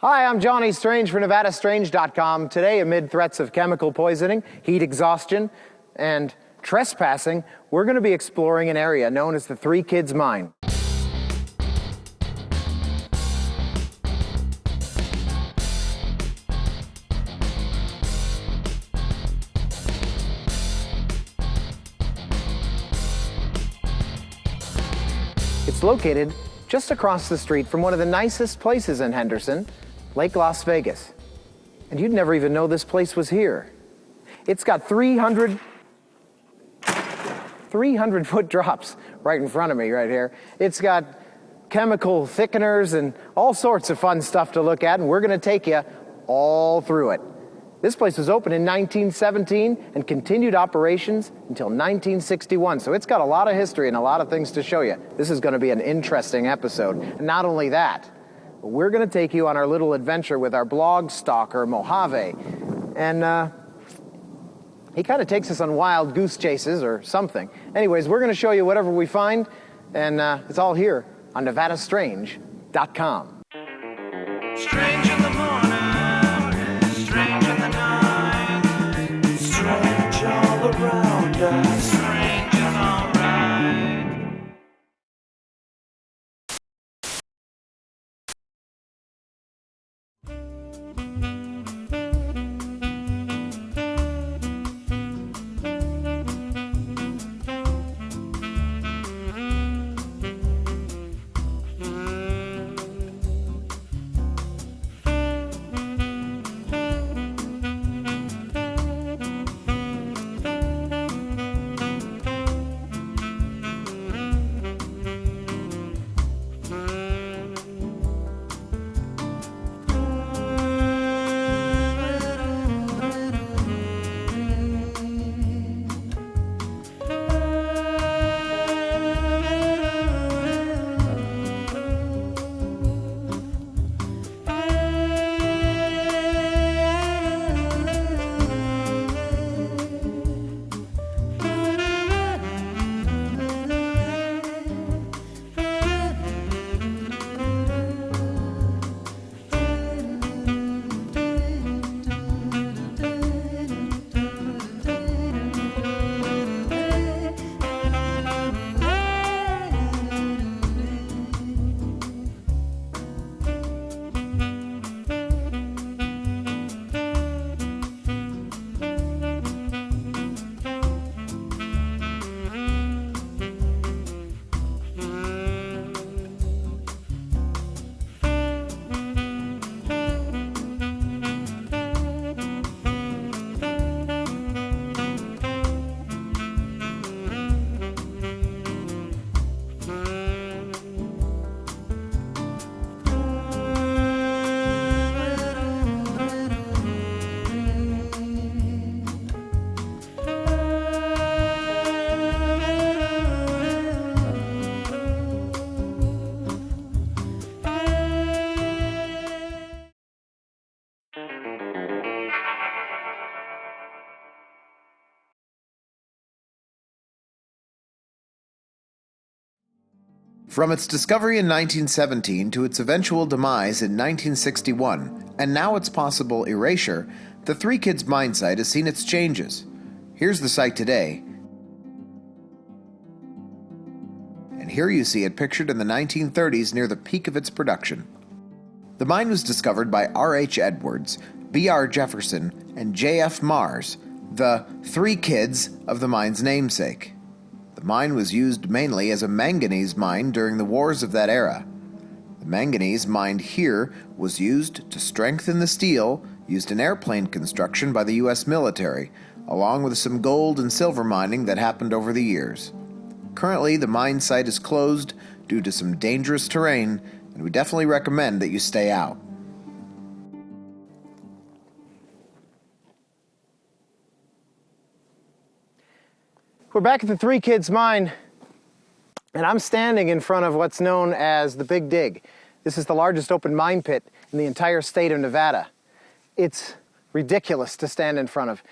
Hi, I'm Johnny Strange for NevadaStrange.com. Today, amid threats of chemical poisoning, heat exhaustion, and trespassing, we're going to be exploring an area known as the Three Kids Mine. It's located just across the street from one of the nicest places in Henderson, Lake Las Vegas. And you'd never even know this place was here. It's got 300-foot drops right in front of me right here. It's got chemical thickeners and all sorts of fun stuff to look at, and we're going to take you all through it. This place was opened in 1917 and continued operations until 1961, so it's got a lot of history and a lot of things to show you. This is going to be an interesting episode. And not only that, but we're going to take you on our little adventure with our blog stalker, Mojave. And he kind of takes us on wild goose chases or something. Anyways, we're going to show you whatever we find, and it's all here on NevadaStrange.com. Strange in the morning, strange in the night, strange all around us, strange is alright. From its discovery in 1917 to its eventual demise in 1961, and now its possible erasure, the Three Kids mine site has seen its changes. Here's the site today, and here you see it pictured in the 1930s near the peak of its production. The mine was discovered by R.H. Edwards, B.R. Jefferson, and J.F. Mars, the Three Kids of the mine's namesake. The mine was used mainly as a manganese mine during the wars of that era. The manganese mined here was used to strengthen the steel used in airplane construction by the U.S. military, along with some gold and silver mining that happened over the years. Currently, the mine site is closed due to some dangerous terrain, and we definitely recommend that you stay out. We're back at the Three Kids Mine, and I'm standing in front of what's known as the Big Dig. This is the largest open mine pit in the entire state of Nevada. It's ridiculous to stand in front of.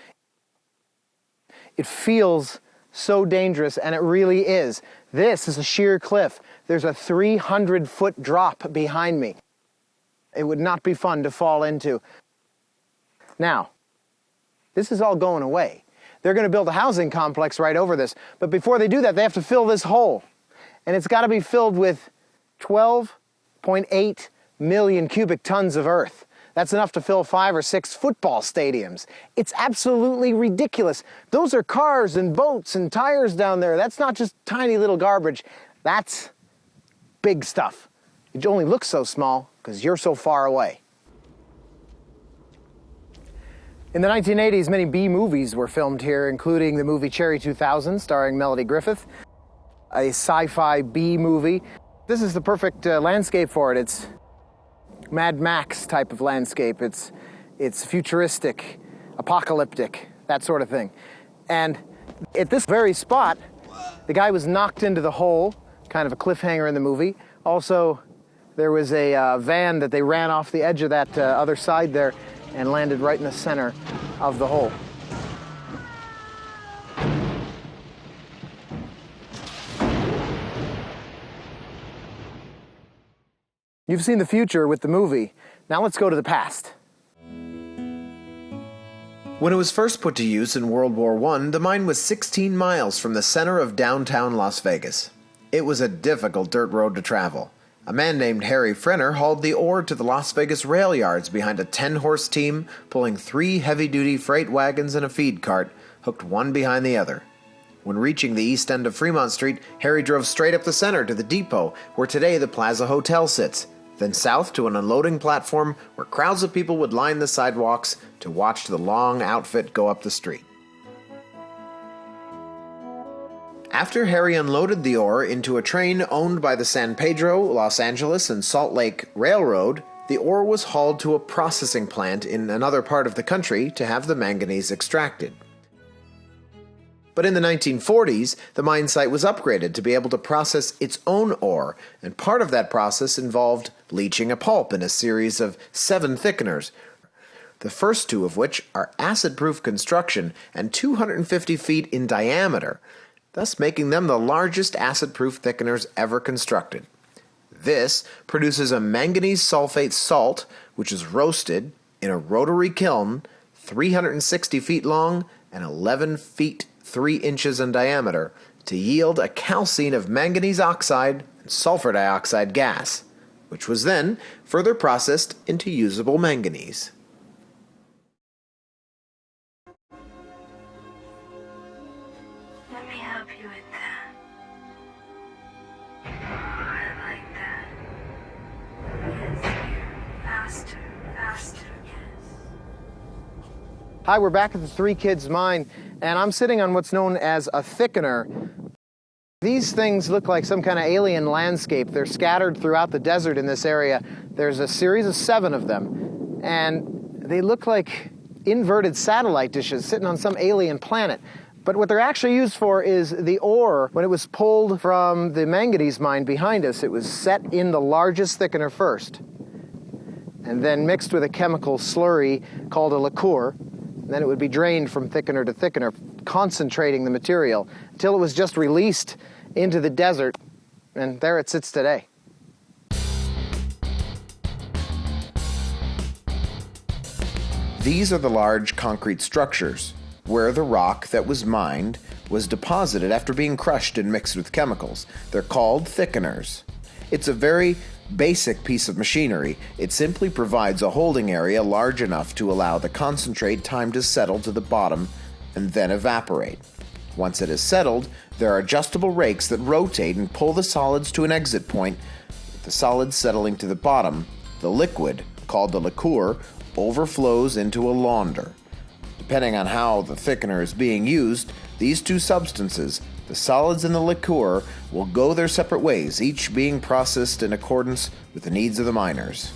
It feels so dangerous, and it really is. This is a sheer cliff. There's a 300-foot drop behind me. It would not be fun to fall into. Now, this is all going away. They're going to build a housing complex right over this. But before they do that, they have to fill this hole. And it's got to be filled with 12.8 million cubic tons of earth. That's enough to fill 5 or 6 football stadiums. It's absolutely ridiculous. Those are cars and boats and tires down there. That's not just tiny little garbage. That's big stuff. It only looks so small because you're so far away. In the 1980s, many B-movies were filmed here, including the movie Cherry 2000, starring Melody Griffith, a sci-fi B-movie. This is the perfect landscape for it. It's Mad Max type of landscape. It's futuristic, apocalyptic, that sort of thing. And at this very spot, the guy was knocked into the hole, kind of a cliffhanger in the movie. Also, there was a van that they ran off the edge of that other side there and landed right in the center of the hole. You've seen the future with the movie. Now let's go to the past. When it was first put to use in World War I, the mine was 16 miles from the center of downtown Las Vegas. It was a difficult dirt road to travel. A man named Harry Frenner hauled the ore to the Las Vegas rail yards behind a 10-horse team, pulling 3 heavy-duty freight wagons and a feed cart, hooked one behind the other. When reaching the east end of Fremont Street, Harry drove straight up the center to the depot, where today the Plaza Hotel sits, then south to an unloading platform where crowds of people would line the sidewalks to watch the long outfit go up the street. After Harry unloaded the ore into a train owned by the San Pedro, Los Angeles, and Salt Lake Railroad, the ore was hauled to a processing plant in another part of the country to have the manganese extracted. But in the 1940s, the mine site was upgraded to be able to process its own ore, and part of that process involved leaching a pulp in a series of 7 thickeners, the first 2 of which are acid-proof construction and 250 feet in diameter, thus making them the largest acid-proof thickeners ever constructed. This produces a manganese sulfate salt, which is roasted in a rotary kiln 360 feet long and 11 feet 3 inches in diameter to yield a calcine of manganese oxide and sulfur dioxide gas, which was then further processed into usable manganese. Let me help you with that. Oh, I like that. Yes, here. Faster, faster, yes. Hi, we're back at the Three Kids Mine, and I'm sitting on what's known as a thickener. These things look like some kind of alien landscape. They're scattered throughout the desert in this area. There's a series of 7 of them, and they look like inverted satellite dishes sitting on some alien planet. But what they're actually used for is the ore. When it was pulled from the manganese mine behind us, it was set in the largest thickener first, and then mixed with a chemical slurry called a liqueur. And then it would be drained from thickener to thickener, concentrating the material until it was just released into the desert, and there it sits today. These are the large concrete structures, where the rock that was mined was deposited after being crushed and mixed with chemicals. They're called thickeners. It's a very basic piece of machinery. It simply provides a holding area large enough to allow the concentrate time to settle to the bottom and then evaporate. Once it is settled, there are adjustable rakes that rotate and pull the solids to an exit point. With the solids settling to the bottom, the liquid, called the liqueur, overflows into a launder. Depending on how the thickener is being used, these 2 substances, the solids and the liqueur, will go their separate ways, each being processed in accordance with the needs of the miners.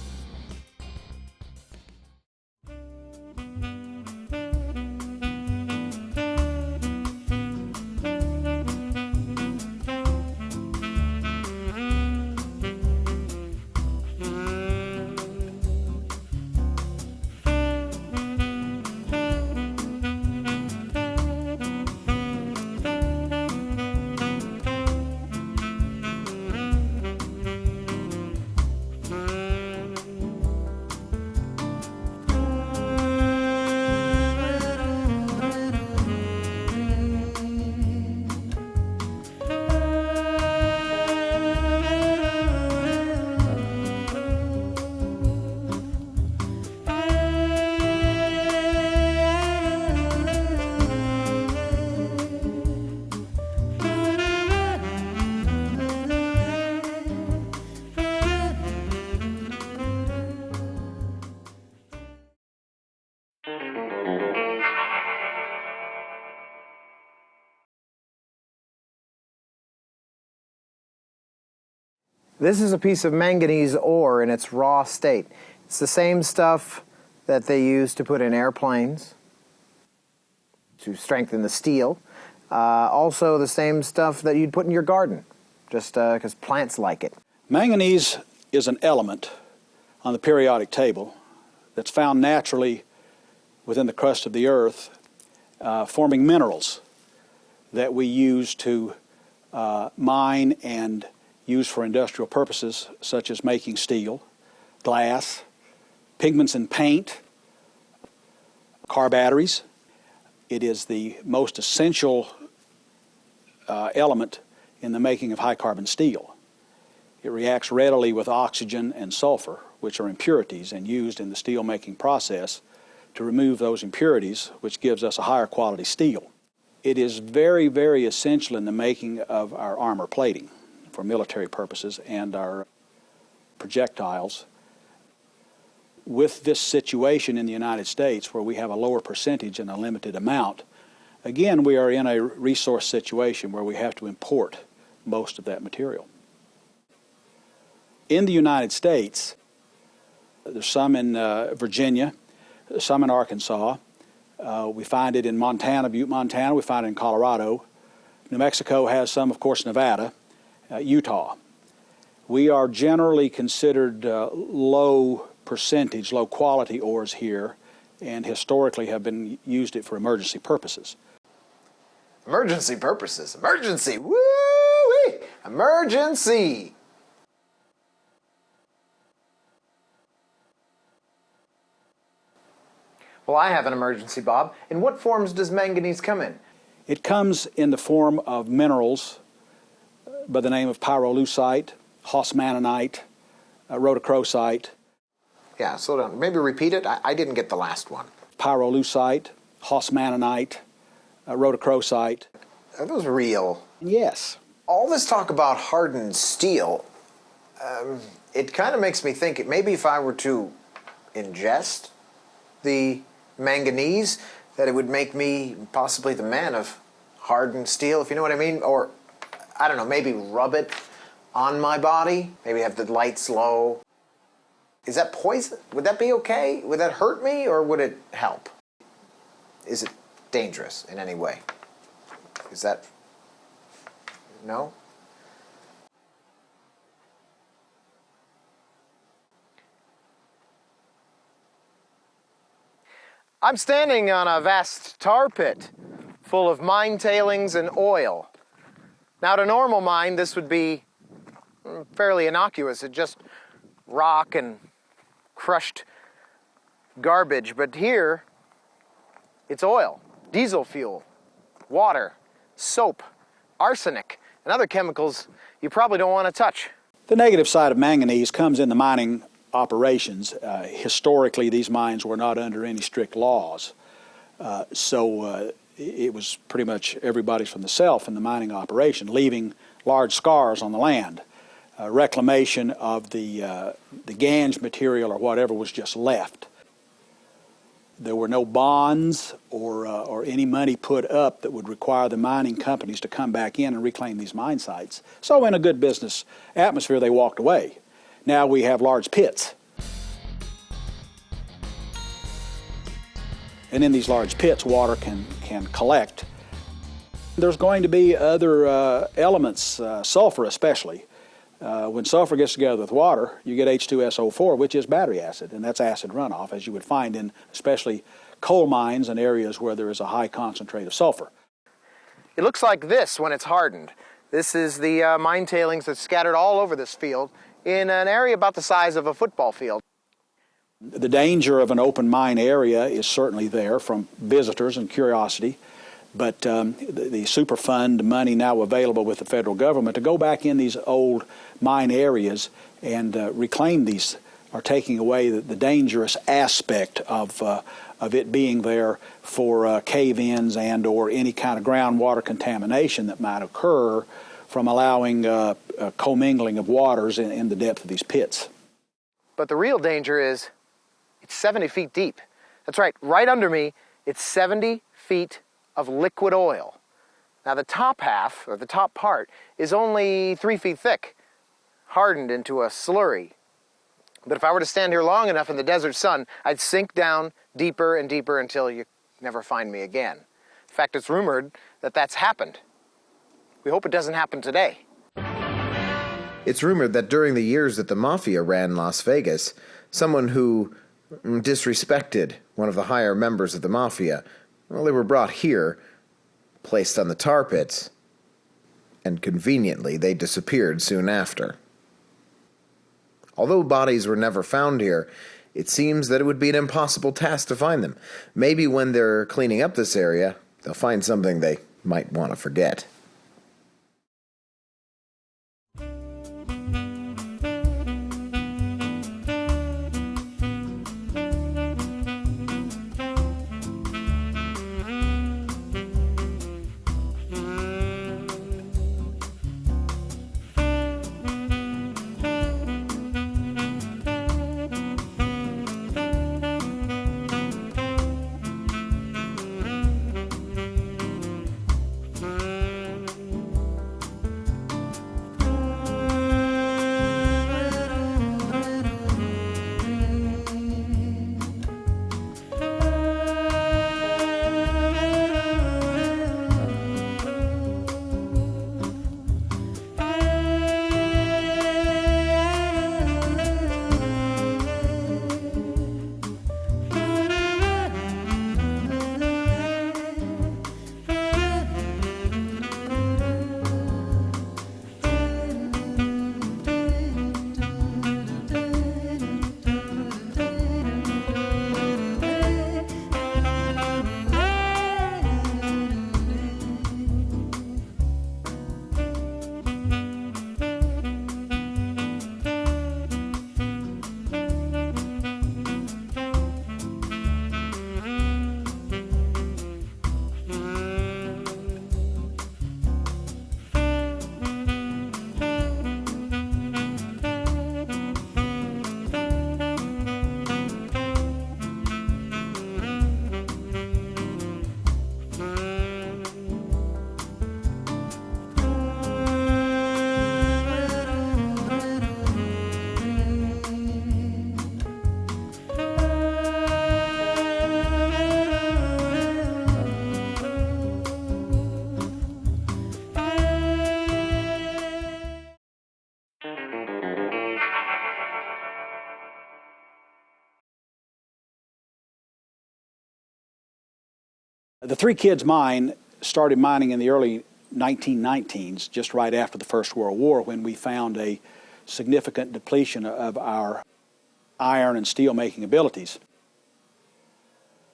This is a piece of manganese ore in its raw state. It's the same stuff that they use to put in airplanes, to strengthen the steel. Also the same stuff that you'd put in your garden, just because plants like it. Manganese is an element on the periodic table that's found naturally within the crust of the earth, forming minerals that we use to mine and use for industrial purposes, such as making steel, glass, pigments in paint, car batteries. It is the most essential element in the making of high-carbon steel. It reacts readily with oxygen and sulfur, which are impurities and used in the steel-making process to remove those impurities, which gives us a higher quality steel. It is very, very essential in the making of our armor plating for military purposes and our projectiles. With this situation in the United States where we have a lower percentage and a limited amount, again, we are in a resource situation where we have to import most of that material. In the United States, there's some in Virginia, some in Arkansas. We find it in Montana, Butte, Montana. We find it in Colorado. New Mexico has some, of course, Nevada, Utah. We are generally considered low percentage, low quality ores here, and historically have been used it for emergency purposes. Emergency purposes. Emergency. Woo-wee! Emergency. Well, I have an emergency, Bob. In what forms does manganese come in? It comes in the form of minerals by the name of pyrolusite, osmanite, rhodochrosite. Yeah, slow down. Maybe repeat it. I didn't get the last one. Pyrolusite, osmanite, rhodochrosite. Are those real? Yes. All this talk about hardened steel, it kind of makes me think maybe if I were to ingest the manganese, that it would make me possibly the man of hardened steel, if you know what I mean. Or, I don't know, maybe rub it on my body, maybe have the lights low. Is that poison? Would that be okay? Would that hurt me, or would it help? Is it dangerous in any way? Is that... no? I'm standing on a vast tar pit full of mine tailings and oil. Now, at a normal mine, this would be fairly innocuous. It's just rock and crushed garbage. But here, it's oil, diesel fuel, water, soap, arsenic, and other chemicals you probably don't want to touch. The negative side of manganese comes in the mining operations. Historically, these mines were not under any strict laws. So it was pretty much everybody's from the self in the mining operation, leaving large scars on the land. Reclamation of the gangue material or whatever was just left. There were no bonds or any money put up that would require the mining companies to come back in and reclaim these mine sites. So in a good business atmosphere, they walked away. Now we have large pits. And in these large pits, water can collect. There's going to be other elements, sulfur especially. When sulfur gets together with water, you get H2SO4, which is battery acid, and that's acid runoff, as you would find in especially coal mines and areas where there is a high concentrate of sulfur. It looks like this when it's hardened. This is the mine tailings that's scattered all over this field in an area about the size of a football field. The danger of an open mine area is certainly there from visitors and curiosity, but the Superfund money now available with the federal government to go back in these old mine areas and reclaim these are taking away the dangerous aspect of it being there for cave-ins and or any kind of groundwater contamination that might occur from allowing commingling of waters in the depth of these pits. But the real danger is it's 70 feet deep. That's right, right under me, it's 70 feet of liquid oil. Now the top half, or the top part, is only 3 feet thick. hardened into a slurry. But if I were to stand here long enough in the desert sun, I'd sink down deeper and deeper until you never find me again. In fact, it's rumored that that's happened. We hope it doesn't happen today. It's rumored that during the years that the Mafia ran Las Vegas, someone who disrespected one of the higher members of the Mafia, well, they were brought here, placed on the tar pits, and conveniently they disappeared soon after. Although bodies were never found here, it seems that it would be an impossible task to find them. Maybe when they're cleaning up this area, they'll find something they might want to forget. The Three Kids mine started mining in the early 1919s, just right after the First World War, when we found a significant depletion of our iron and steel making abilities.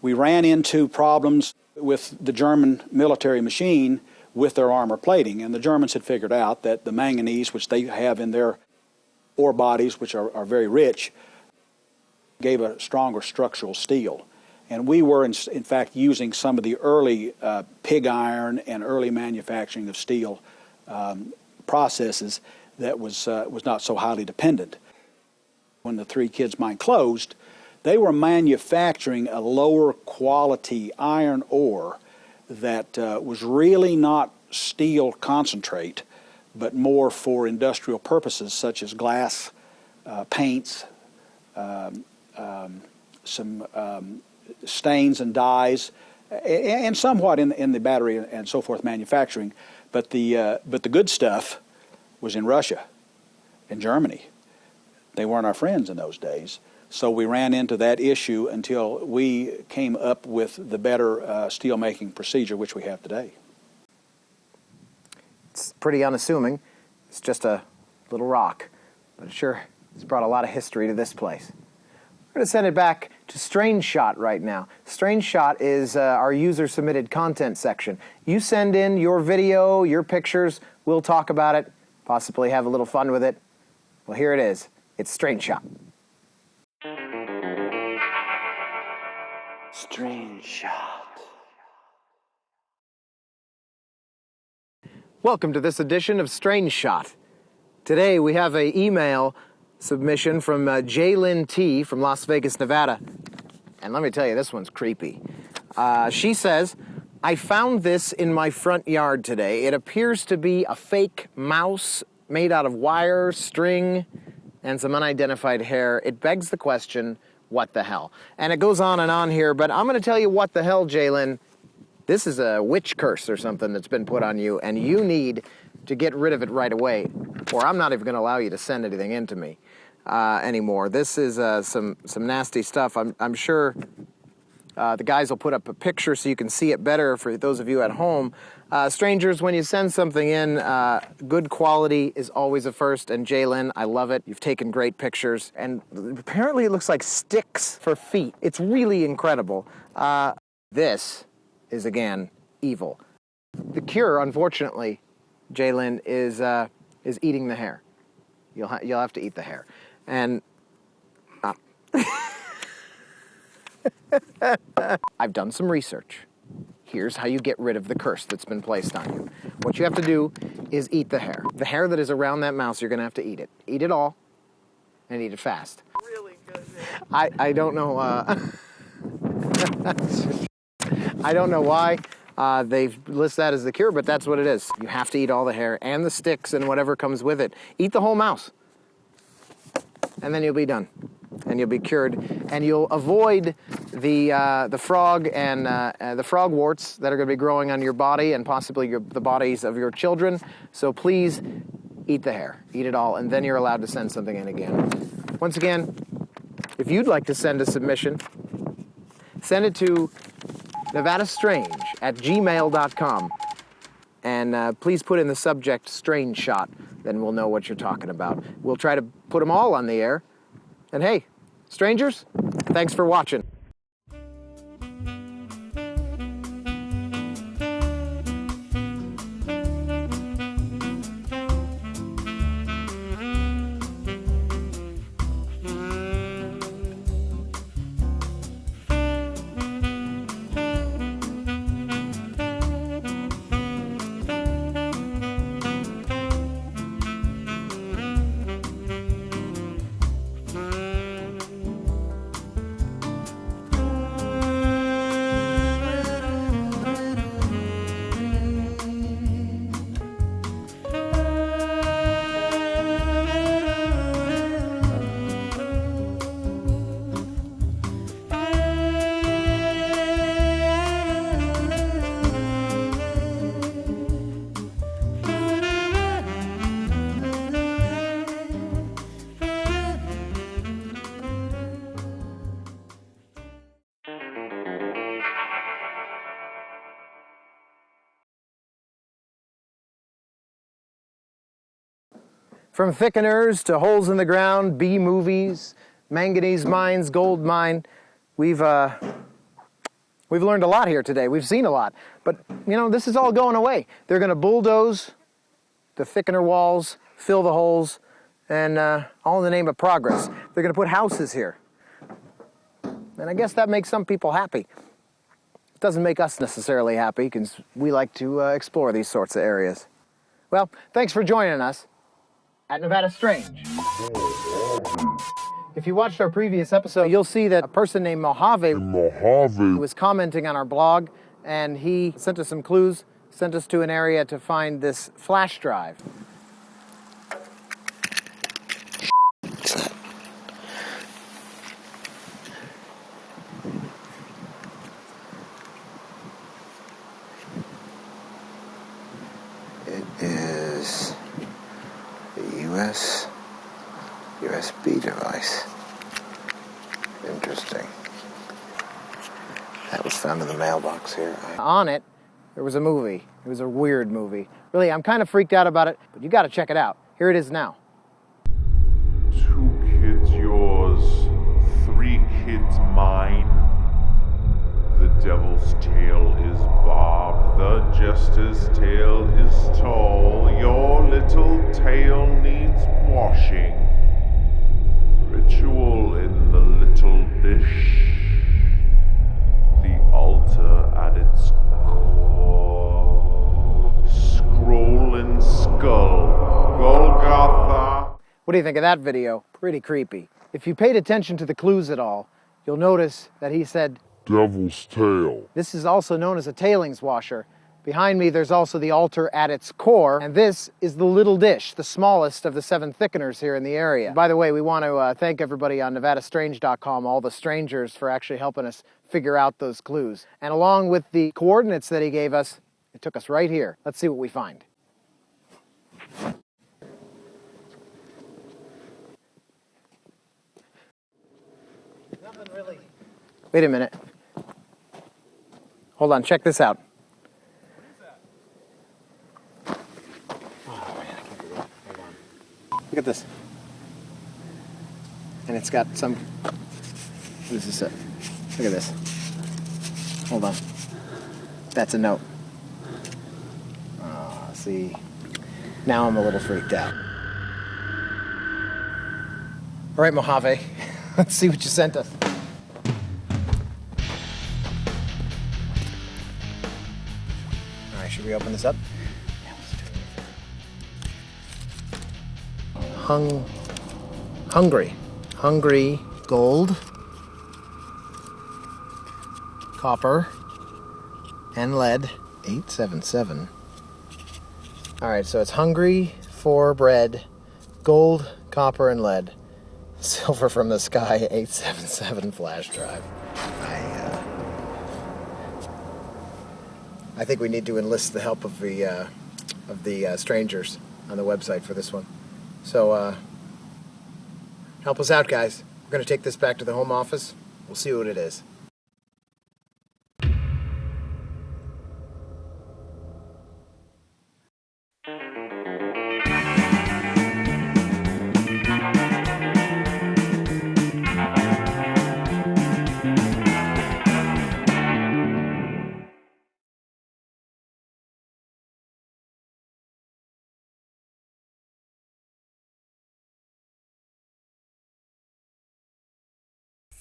We ran into problems with the German military machine with their armor plating, and the Germans had figured out that the manganese, which they have in their ore bodies, which are very rich, gave a stronger structural steel. And we were, in fact, using some of the early pig iron and early manufacturing of steel processes that was not so highly dependent. When the Three Kids mine closed, they were manufacturing a lower quality iron ore that was really not steel concentrate, but more for industrial purposes such as glass, paints, some stains and dyes, and somewhat in the battery and so forth manufacturing. But the good stuff was in Russia and Germany. They weren't our friends in those days. So we ran into that issue until we came up with the better steel making procedure which we have today. It's pretty unassuming. It's just a little rock, but sure, it's brought a lot of history to this place. We're going to send it back to Strange Shot right now. Strange Shot is our user-submitted content section. You send in your video, your pictures, we'll talk about it, possibly have a little fun with it. Well, here it is. It's Strange Shot. Strange Shot. Welcome to this edition of Strange Shot. Today we have an email submission from Jaylyn T. from Las Vegas, Nevada. And let me tell you, this one's creepy. She says, I found this in my front yard today. It appears to be a fake mouse made out of wire, string, and some unidentified hair. It begs the question, what the hell? And it goes on and on here, but I'm going to tell you what the hell, Jalen. This is a witch curse or something that's been put on you, and you need to get rid of it right away, or I'm not even going to allow you to send anything in to me anymore. This is some nasty stuff. I'm sure the guys will put up a picture so you can see it better for those of you at home. Strangers, when you send something in, good quality is always a first, and Jalen, I love it. You've taken great pictures, and apparently it looks like sticks for feet. It's really incredible. This is, again, evil. The cure, unfortunately, Jalen, is eating the hair. You'll have to eat the hair. And I've done some research. Here's how you get rid of the curse that's been placed on you. What you have to do is eat the hair. The hair that is around that mouse, you're going to have to eat it. Eat it all, and eat it fast. Really good. I don't know. I don't know why they've listed that as the cure, but that's what it is. You have to eat all the hair and the sticks and whatever comes with it. Eat the whole mouse, and then you'll be done. And you'll be cured, and you'll avoid the frog and the frog warts that are going to be growing on your body and possibly the bodies of your children. So please eat the hair, eat it all, and then you're allowed to send something in again. Once again, if you'd like to send a submission, send it to nevadastrange@gmail.com, and please put in the subject "strange shot." Then we'll know what you're talking about. We'll try to put them all on the air. And hey, strangers, thanks for watching. From thickeners to holes in the ground, B movies, manganese mines, gold mine, we've learned a lot here today. We've seen a lot. But, you know, this is all going away. They're going to bulldoze the thickener walls, fill the holes, and all in the name of progress. They're going to put houses here. And I guess that makes some people happy. It doesn't make us necessarily happy because we like to explore these sorts of areas. Well, thanks for joining us at Nevada Strange. If you watched our previous episode, you'll see that a person named Mojave was commenting on our blog, and he sent us some clues, sent us to an area to find this flash drive. What's that? It is the USB device. Interesting. That was found in the mailbox here. On it, there was a movie. It was a weird movie. Really, I'm kind of freaked out about it, but you got to check it out. Here it is now. 2 kids yours, 3 kids mine. The devil's tail is Bob, the jester's tail is tall. Your little tail needs washing. Ritual in the little dish. The altar at its core. Scrolling skull, Golgotha. What do you think of that video? Pretty creepy. If you paid attention to the clues at all, you'll notice that he said, Devil's tail. this is also known as a tailings washer. Behind me, there's also the altar at its core, and this is the little dish, the smallest of the 7 thickeners here in the area. By the way, we want to thank everybody on NevadaStrange.com, all the strangers, for actually helping us figure out those clues. And along with the coordinates that he gave us, it took us right here. Let's see what we find. Nothing really. Wait a minute. Hold on, check this out. Look at this. And it's got some... What is this? Look at this. Hold on. That's a note. Oh, see. Now I'm a little freaked out. All right, Mojave. Let's see what you sent us. All right, should we open this up? Hungry gold, copper, and lead. 877. All right, so it's hungry for bread, gold, copper, and lead. Silver from the sky, 877 flash drive. I think we need to enlist the help of the strangers on the website for this one. So help us out, guys. We're going to take this back to the home office. We'll see what it is.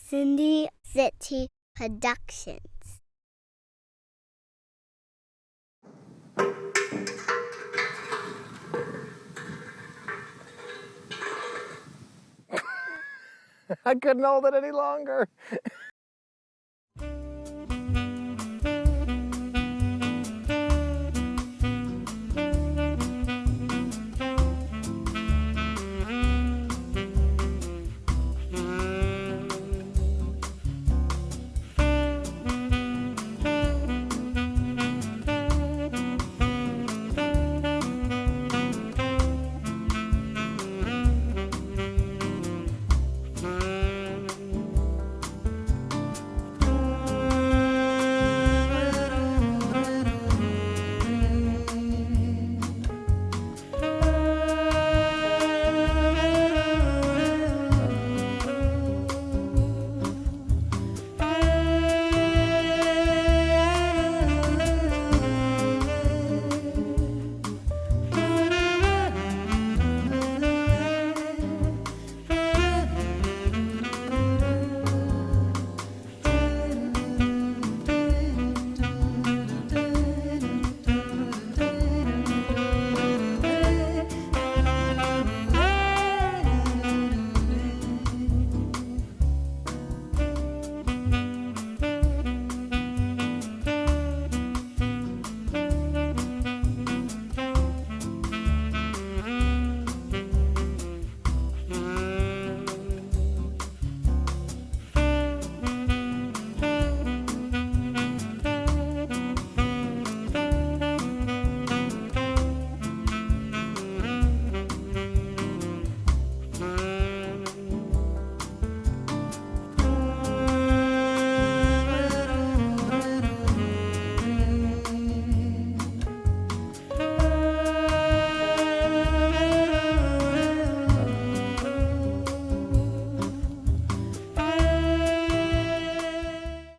Cindy City Productions. I couldn't hold it any longer.